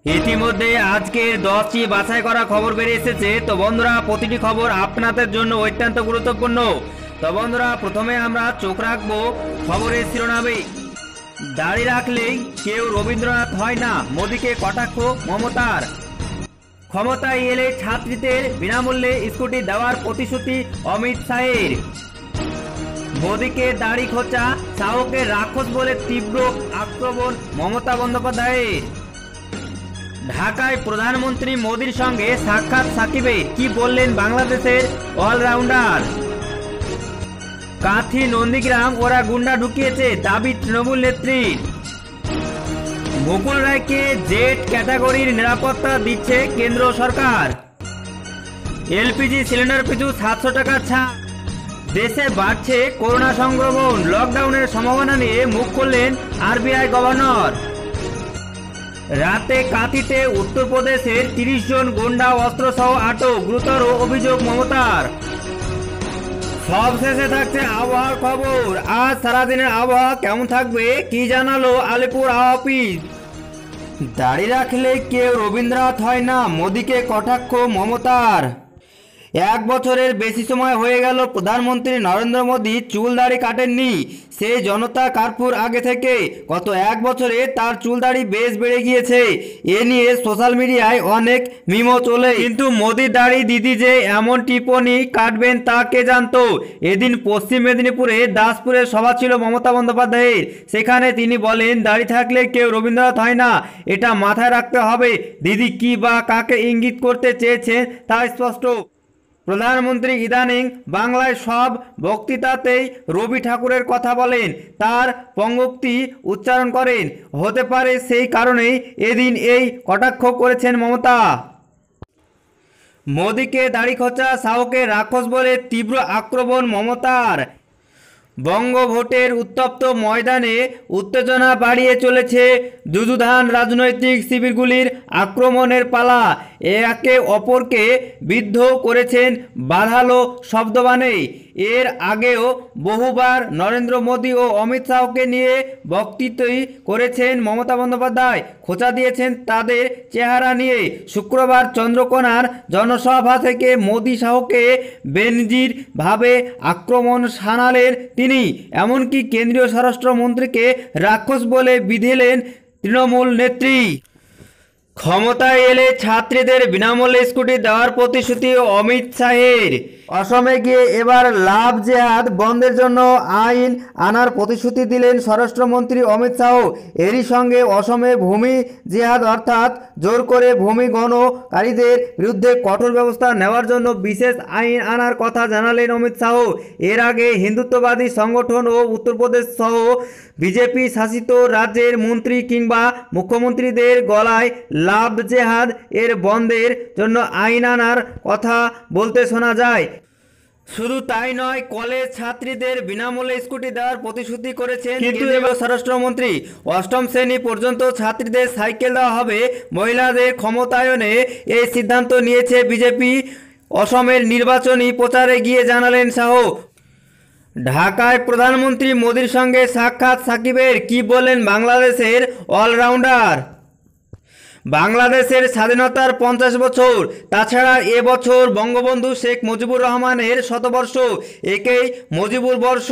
ইতিমধ্যে আজকের 10টি বাছাই করা খবর বেরিয়ে এসেছে। তো বন্ধুরা, প্রতিটি খবর আপনাদের জন্য অত্যন্ত গুরুত্বপূর্ণ। তো বন্ধুরা, প্রথমে আমরা চোখ রাখবো খবরের শিরোনামে। দাড়ি রাখলেই কেউ রবীন্দ্রনাথ হয় না, মোদীকে কটাক্ষ মমতার। ক্ষমতায় এলে ছাত্রীদের বিনামূল্যে স্কুটি দেওয়ার প্রতিশ্রুতি অমিত শাহের। মোদীকে দাড়ি খোঁচা, শাহকে রাক্ষস বলে তীব্র আক্রমণ মমতা বন্দ্যোপাধ্যায়ের। ঢাকায় প্রধানমন্ত্রী মোদীর সঙ্গে সাক্ষাৎ সাকিবের, কি বললেন বাংলাদেশের অলরাউন্ডার। কাঁথি নন্দীগ্রাম ওরা গুন্ডা ঢুকিয়েছে, দাবি তৃণমূল নেত্রীর। মুকুল রায়কে জেড ক্যাটাগরির নিরাপত্তা দিচ্ছে কেন্দ্র সরকার। এলপিজি সিলিন্ডার পিছু 700 টাকা ছাড়। দেশে বাড়ছে করোনা সংক্রমণ, লকডাউনের সম্ভাবনা নিয়ে মুখ খুললেন আরবিআই গভর্নর। রাতে কাঁথিতে উত্তরপ্রদেশের 30 জন গুন্ডা অস্ত্রসহ আটক, গুরুতর অভিযোগ মমতার। সবশেষে থাকছে আবহাওয়ার খবর। আজ সারাদিনের আবহাওয়া কেমন থাকবে কি জানালো আলিপুর আবহাওয়া অফিস। দাড়ি রাখলে কেউ রবীন্দ্রনাথ হয় না, মোদীকে কটাক্ষ মমতার। 1 বছরের বেশি সময় হয়ে গেল প্রধানমন্ত্রী নরেন্দ্র মোদী চুল দাড়ি কাটেননি। সেই জনতা কারফিউর আগে থেকে গত 1 বছরে তার চুল দাড়ি বেশ বেড়ে গিয়েছে। এ নিয়ে সোশ্যাল মিডিয়ায় অনেক মিমও চলে, কিন্তু মোদীর দাড়ি দিদি যে এমন টিপ্পনি কাটবেন তা কে জানতো। এদিন পশ্চিম মেদিনীপুরে দাসপুরের সভা ছিল মমতা বন্দ্যোপাধ্যায়ের। সেখানে তিনি বলেন, দাড়ি থাকলে কেউ রবীন্দ্রনাথ হয় না, এটা মাথায় রাখতে হবে। দিদি কি বা কাকে ইঙ্গিত করতে চেয়েছেন তা স্পষ্ট। প্রধানমন্ত্রী ইদানিং বাংলায় সব বক্তৃতাতেই রবি ঠাকুরের কথা বলেন, তার পঙ্গক্তি উচ্চারণ করেন। হতে পারে সেই কারণেই এদিন এই কটাক্ষ করেছেন মমতা। মোদীকে দাড়ি খোঁচা, শাহকে রাক্ষস বলে তীব্র আক্রমণ মমতার। বঙ্গভোটের উত্তপ্ত ময়দানে উত্তেজনা বাড়িয়ে চলেছে যুযুধান রাজনৈতিক শিবিরগুলির আক্রমণের পালা। একে অপরকে বিদ্ধ করেছেন বাধালো শব্দবাণে। এর আগেও বহুবার নরেন্দ্র মোদী ও অমিত শাহকে নিয়ে বক্তৃতা করেছেন মমতা বন্দ্যোপাধ্যায়, খোঁচা দিয়েছেন তাদের চেহারা নিয়ে। শুক্রবার চন্দ্রকোনার জনসভা থেকে মোদী শাহকে বেনজির ভাবে আক্রমণ শানালেন তিনি। এমনকি কেন্দ্রীয় স্বরাষ্ট্রমন্ত্রীকে রাক্ষস বলে বিধিলেন তৃণমূল নেত্রী। ক্ষমতায় এলে ছাত্রীদের বিনামূল্যে স্কুটি দেওয়ার প্রতিশ্রুতি অমিত শাহের। অসমে গিয়ে এবার লাভ জেহাদ বন্ধের জন্য আইন আনার প্রতিশ্রুতি দিলেন স্বরাষ্ট্রমন্ত্রী অমিত শাহ। এরই সঙ্গে অসমে ভূমি জেহাদ অর্থাৎ জোর করে ভূমি গ্রহণকারীদের বিরুদ্ধে কঠোর ব্যবস্থা নেওয়ার জন্য বিশেষ আইন আনার কথা জানালেন অমিত শাহ। এর আগে হিন্দুত্ববাদী সংগঠন ও উত্তরপ্রদেশ সহ বিজেপি শাসিত রাজ্যের মন্ত্রী কিংবা মুখ্যমন্ত্রীদের গলায় লাভ জেহাদ এর বন্ধের জন্য আইন আনার কথা বলতে শোনা যায়। শুধু তাই নয়, কলেজ ছাত্রীদের বিনামূল্যে স্কুটি দেওয়ার প্রতিশ্রুতি করেছেন কেন্দ্রীয় স্বরাষ্ট্রমন্ত্রী। 8ম শ্রেণী পর্যন্ত ছাত্রীদের সাইকেল দেওয়া হবে। মহিলাদের ক্ষমতায়নে এই সিদ্ধান্ত নিয়েছে বিজেপি। অসমের নির্বাচনী প্রচারে গিয়ে জানালেন শাহ। ঢাকায় প্রধানমন্ত্রী মোদীর সঙ্গে সাক্ষাৎ সাকিবের, কি বললেন বাংলাদেশের অলরাউন্ডার। বাংলাদেশের স্বাধীনতার 50 বছর, তাছাড়া এবছর বঙ্গবন্ধু শেখ মুজিবুর রহমানের শতবর্ষ। একেই মুজিবুর বর্ষ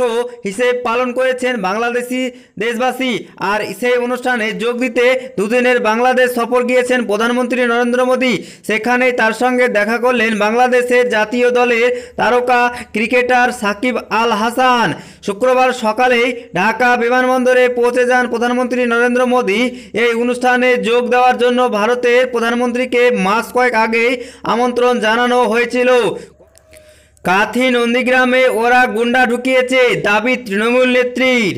হিসেবে পালন করেছেন বাংলাদেশি দেশবাসী। আর সেই অনুষ্ঠানে যোগ দিতে দুদিনের বাংলাদেশ সফর গিয়েছেন প্রধানমন্ত্রী নরেন্দ্র মোদী। সেখানেই তার সঙ্গে দেখা করলেন বাংলাদেশের জাতীয় দলের তারকা ক্রিকেটার সাকিব আল হাসান। শুক্রবার সকালেই ঢাকা বিমানবন্দরে পৌঁছে যান প্রধানমন্ত্রী নরেন্দ্র মোদী। এই অনুষ্ঠানে যোগ দেওয়ার জন্য ভারতের প্রধানমন্ত্রীকে মাস কয়েক আগেই আমন্ত্রণ জানানো হয়েছিল। কাঁথি নন্দীগ্রামে ওরা গুন্ডা ঢুকিয়েছে, দাবি তৃণমূল নেত্রীর।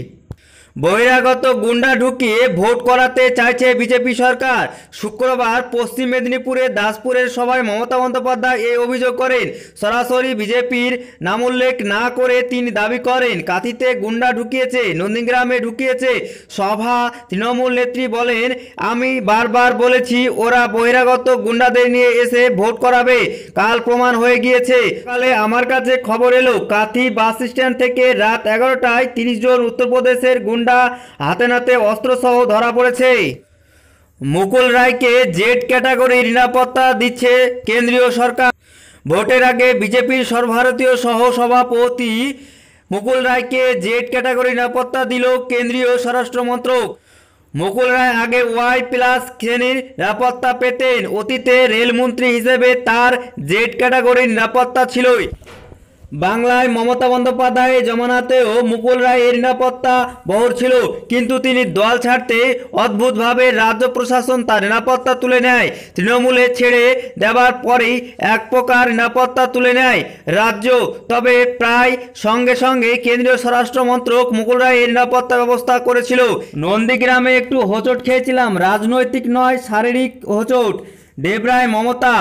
বহিরাগত গুন্ডা ঢুকিয়ে ভোট করাতে চাইছে বিজেপি সরকার। শুক্রবার পশ্চিম মেদিনীপুরে দাসপুরের সভায় মমতা বন্দ্যোপাধ্যায় এই অভিযোগ করেন। সরাসরি বিজেপির নামোল্লেখ না করে তিনি দাবি করেন, কাঁথিতে গুন্ডা ঢুকিয়েছে, নন্দীগ্রামে ঢুকিয়েছে। সভা তৃণমূল নেত্রী বলেন, আমি বারবার বলেছি ওরা বহিরাগত গুন্ডাদের নিয়ে এসে ভোট করাবে, কাল প্রমাণ হয়ে গিয়েছে। সকালে আমার কাছে খবর এলো কাঁথি বাস স্ট্যান্ড থেকে রাত 11টায় 30 জন উত্তরপ্রদেশের গুন্ডা হাতে নাতে অস্ত্রসহ ধরা পড়েছে। মুকুল রায়কে জেড ক্যাটাগরির নিরাপত্তা দিচ্ছে কেন্দ্রীয় সরকার। ভোটের আগে বিজেপির সর্বভারতীয় সহসভাপতি মুকুল রায়কে জেড ক্যাটাগরি নিরাপত্তা দিল কেন্দ্রীয় স্বরাষ্ট্র মন্ত্রক। মুকুল রায় আগে ওয়াই+ শ্রেণীর নিরাপত্তা পেতেন। অতীতে রেলমন্ত্রী হিসেবে তার জেড ক্যাটাগরির নিরাপত্তা ছিলই। বাংলায় মমতা বন্দ্যোপাধ্যায়ের জমানাতেও মুকুল রায়ের নিরাপত্তা বহর ছিল, কিন্তু তিনি দল ছাড়তে অদ্ভুতভাবে রাজ্য প্রশাসন তার নিরাপত্তা তুলে নেয়। তৃণমূলে ছেড়ে দেওয়ার পরেই এক প্রকার নিরাপত্তা তুলে নেয় রাজ্য। তবে প্রায় সঙ্গে সঙ্গে কেন্দ্রীয় স্বরাষ্ট্র মন্ত্রক মুকুল রায়ের নিরাপত্তা ব্যবস্থা করেছিল। নন্দীগ্রামে একটু হোঁচট খেয়েছিলাম, রাজনৈতিক নয় শারীরিক হোঁচট। দেবরায় মমতা।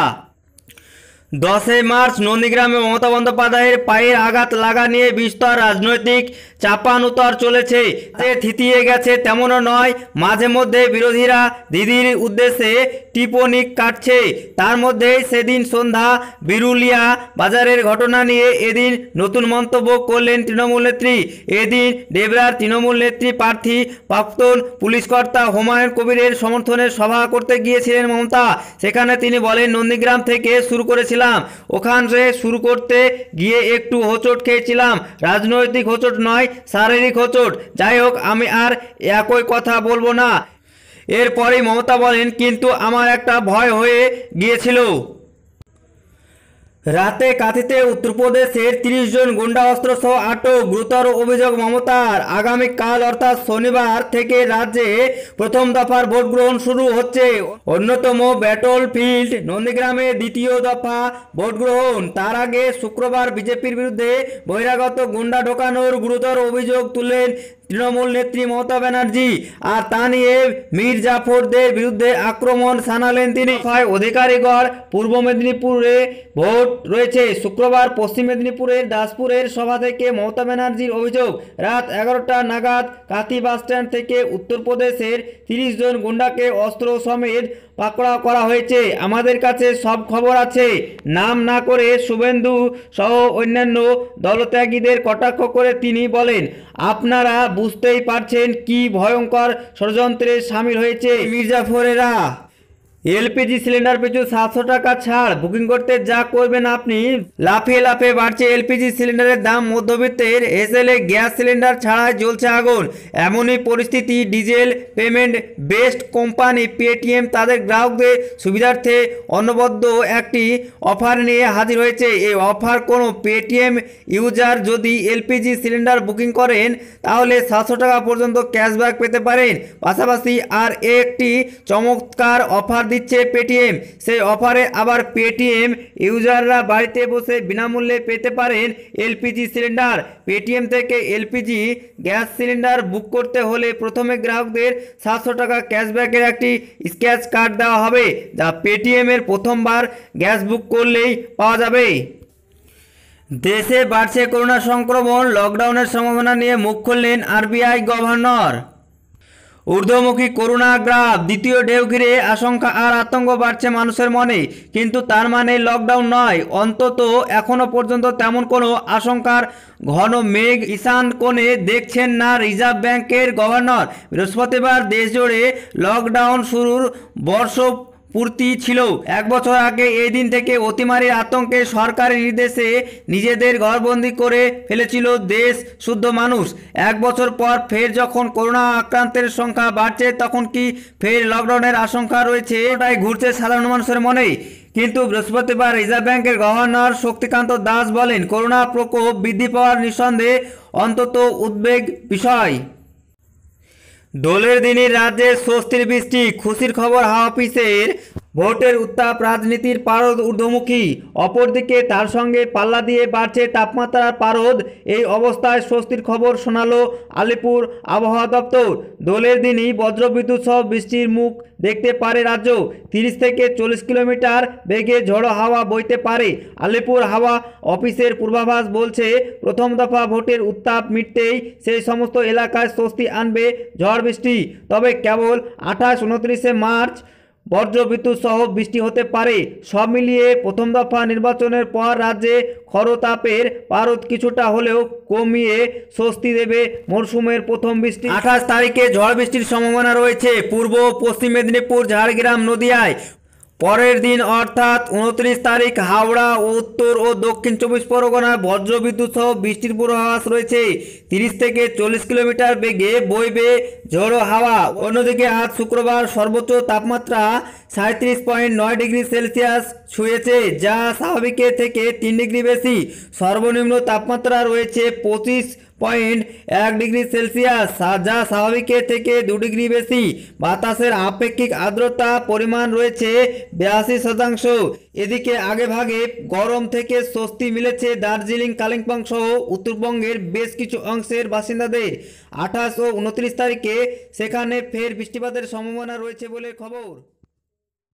10 মার্চ নন্দীগ্রামে মমতা বন্দ্যোপাধ্যায়ের পায়ের আঘাত লাগা নিয়ে বিস্তর রাজনৈতিক চাপানুতর চলেছে। থিতিয়ে গেছে তেমনও নয়, মাঝে মধ্যে বিরোধীরা দিদির উদ্দেশ্যে টিপ্পনি কাটছে। তার মধ্যে সেদিন সন্ধ্যা বিরুলিয়া বাজারের ঘটনা নিয়ে এদিন নতুন মন্তব্য করলেন তৃণমূল নেত্রী। এদিন ডেবরার তৃণমূল নেত্রী প্রার্থী প্রাক্তন পুলিশকর্তা হুমায়ুন কবিরের সমর্থনে সভা করতে গিয়েছিলেন মমতা। সেখানে তিনি বলেন, নন্দীগ্রাম থেকে শুরু করেছিলাম, ওখানে শুরু করতে গিয়ে একটু হোঁচট খেয়েছিলাম, রাজনৈতিক হোঁচট নয় শারীরিক হোঁচট। যাই হোক, আমি আর একই কথা বলবো না। এরপরেই মমতা বলেন, কিন্তু আমার একটা ভয় হয়ে গিয়েছিল। রাতে কাঁথিতে উত্তরপ্রদেশের 30 জন গুন্ডা অস্ত্রসহ আটক। গুরুতর অভিযোগ মমতার। আগামীকাল অর্থাৎ শনিবার থেকে রাজ্যে প্রথম দফার ভোট গ্রহণ শুরু হচ্ছে। অন্যতম ব্যাটল ফিল্ড নন্দীগ্রামে দ্বিতীয় দফা ভোট গ্রহণ। তার আগে শুক্রবার বিজেপির বিরুদ্ধে বহিরাগত গুন্ডা ঢোকানোর গুরুতর অভিযোগ তুললেন তৃণমূল নেত্রী মমতা ব্যানার্জি। আর তা নিয়ে মীর জাফরদের বিরুদ্ধে আক্রমণ শানালেন তিনি। অধিকারীগড় পূর্ব মেদিনীপুরে ভোট রয়েছে। শুক্রবার পশ্চিম মেদিনীপুরের দাসপুরের সভা থেকে মমতা ব্যানার্জির অভিযোগ, রাত 11টা নাগাদ কাঁথি বাসস্ট্যান্ড থেকে উত্তরপ্রদেশের 30 জন গুন্ডাকে অস্ত্র সমেত পাকড়াও করা হয়েছে। আমাদের কাছে সব খবর আছে। নাম না করে শুভেন্দু সহ অন্যান্য দলত্যাগীদের কটাক্ষ করে তিনি বলেন, আপনারা বুঝতেই পারছেন কি ভয়ঙ্কর ষড়যন্ত্রে সামিল হয়েছে মির্জাফরেরা। এলপিজি সিলিন্ডার পিছু 700 টাকা ছাড়। বুকিং করতে যা করবেন আপনি। লাফিয়ে লাফিয়ে বাড়ছে এলপিজি সিলিন্ডারের দাম। মধ্যবিত্তের এসএলএ গ্যাস সিলিন্ডার ছাড়াই জ্বলছে আগুন। এমনই পরিস্থিতি। Diesel payment best company Paytm তাদের গ্রাহকদের সুবিধার্থে অনবদ্য একটি অফার নিয়ে হাজির হয়েছে। এই অফার কোনো পেটিএম ইউজার যদি এলপিজি সিলিন্ডার বুকিং করেন তাহলে 700 টাকা পর্যন্ত ক্যাশব্যাক পেতে পারেন। পাশাপাশি আর একটি চমৎকার অফার দিচ্ছে পেটিএম। সেই অফারে আবার পেটিএম ইউজাররা বাড়িতে বসে বিনামূল্যে পেতে পারেন এলপিজি সিলিন্ডার। পেটিএম থেকে এলপিজি গ্যাস সিলিন্ডার বুক করতে হলে প্রথমে গ্রাহকদের 700 টাকা ক্যাশব্যাকের একটি স্ক্র্যাচ কার্ড দেওয়া হবে, যা পেটিএমের প্রথমবার গ্যাস বুক করলেই পাওয়া যাবে। দেশে বাড়ছে করোনা সংক্রমণ। লকডাউনের সম্ভাবনা নিয়ে মুখ খুললেন আরবিআই গভর্নর। ঊর্ধ্বমুখী করোনা গ্রাফ। দ্বিতীয় ঢেউ ঘিরে আশঙ্কা আর আতঙ্ক বাড়ছে মানুষের মনে, কিন্তু তার মানে লকডাউন নয়। অন্তত এখনো পর্যন্ত তেমন কোনো আশঙ্কার ঘন মেঘ ঈশান কোণে দেখছেন না রিজার্ভ ব্যাংকের গভর্নর। বৃহস্পতিবার দেশজুড়ে লকডাউন শুরুর বর্ষ পূর্তি ছিল। 1 বছর আগে এই দিন থেকে অতিমারির আতঙ্কে সরকারি নির্দেশে নিজেদের ঘরবন্দি করে ফেলেছিল দেশ শুদ্ধ মানুষ। 1 বছর পর ফের যখন করোনা আক্রান্তের সংখ্যা বাড়ছে, তখন কি ফের লকডাউনের আশঙ্কা রয়েছে? এটাই ঘুরছে সাধারণ মানুষের মনে। কিন্তু বৃহস্পতিবার রিজার্ভ ব্যাংকের গভর্নর শক্তিকান্ত দাস বলেন, করোনা প্রকোপ বৃদ্ধি পাওয়ার নিঃসন্দেহে অন্তত উদ্বেগ বিষয়। দোলের দিনই রাজ্যে স্বস্তির বৃষ্টি। খুশির খবর হাওয়া অফিসের। ভোটের উত্তাপ, রাজনীতির পারদ ঊর্ধ্বমুখী। অপরদিকে তার সঙ্গে পাল্লা দিয়ে বাড়ছে তাপমাত্রার পারদ। এই অবস্থায় স্বস্তির খবর শোনালো আলিপুর আবহাওয়া দপ্তর। দোলের দিনই বজ্রবিদ্যুৎ সহ বৃষ্টির মুখ দেখতে পারে রাজ্য। 30 থেকে 40 কিলোমিটার বেগে ঝড়ো হাওয়া বইতে পারে। আলিপুর হাওয়া অফিসের পূর্বাভাস বলছে, প্রথম দফা ভোটের উত্তাপ মিটতেই সেই সমস্ত এলাকায় স্বস্তি আনবে ঝড় বৃষ্টি। তবে কেবল 28-29 মার্চ বজ্রবিদ্যুৎ সহ বৃষ্টি হতে পারে। সব মিলিয়ে প্রথম দফা নির্বাচনের পর রাজ্যে খরতাপের পারদ কিছুটা হলেও কমিয়ে স্বস্তি দেবে মরশুমের প্রথম বৃষ্টি। 28 তারিখে ঝড় বৃষ্টির সম্ভাবনা রয়েছে পূর্ব ও পশ্চিম মেদিনীপুর, ঝাড়গ্রাম, নদিয়ায়। পরের দিন অর্থাৎ 29 তারিখ হাওড়া ও উত্তর ও দক্ষিণ 24 পরগনায় বজ্রবিদ্যুৎ সহ বৃষ্টির পূর্বাভাস রয়েছে। 30 থেকে 40 কিলোমিটার বেগে বইবে ঝোড়ো হাওয়া। অন্যদিকে আজ শুক্রবার সর্বোচ্চ তাপমাত্রা 37.9 ডিগ্রি সেলসিয়াস ছুঁয়েছে, যা স্বাভাবিকের থেকে 3 ডিগ্রি বেশি। সর্বনিম্ন তাপমাত্রা রয়েছে 25.1 ডিগ্রি সেলসিয়াস, যা স্বাভাবিকের থেকে 2 ডিগ্রি বেশি। বাতাসের আপেক্ষিক আর্দ্রতা পরিমাণ রয়েছে 82%। এদিকে আগেভাগে গরম থেকে স্বস্তি মিলেছে দার্জিলিং, কালিম্পং সহ উত্তরবঙ্গের বেশ কিছু অংশের বাসিন্দাদের। 28 ও 29 তারিখে সেখানে ফের বৃষ্টিপাতের সম্ভাবনা রয়েছে বলে খবর।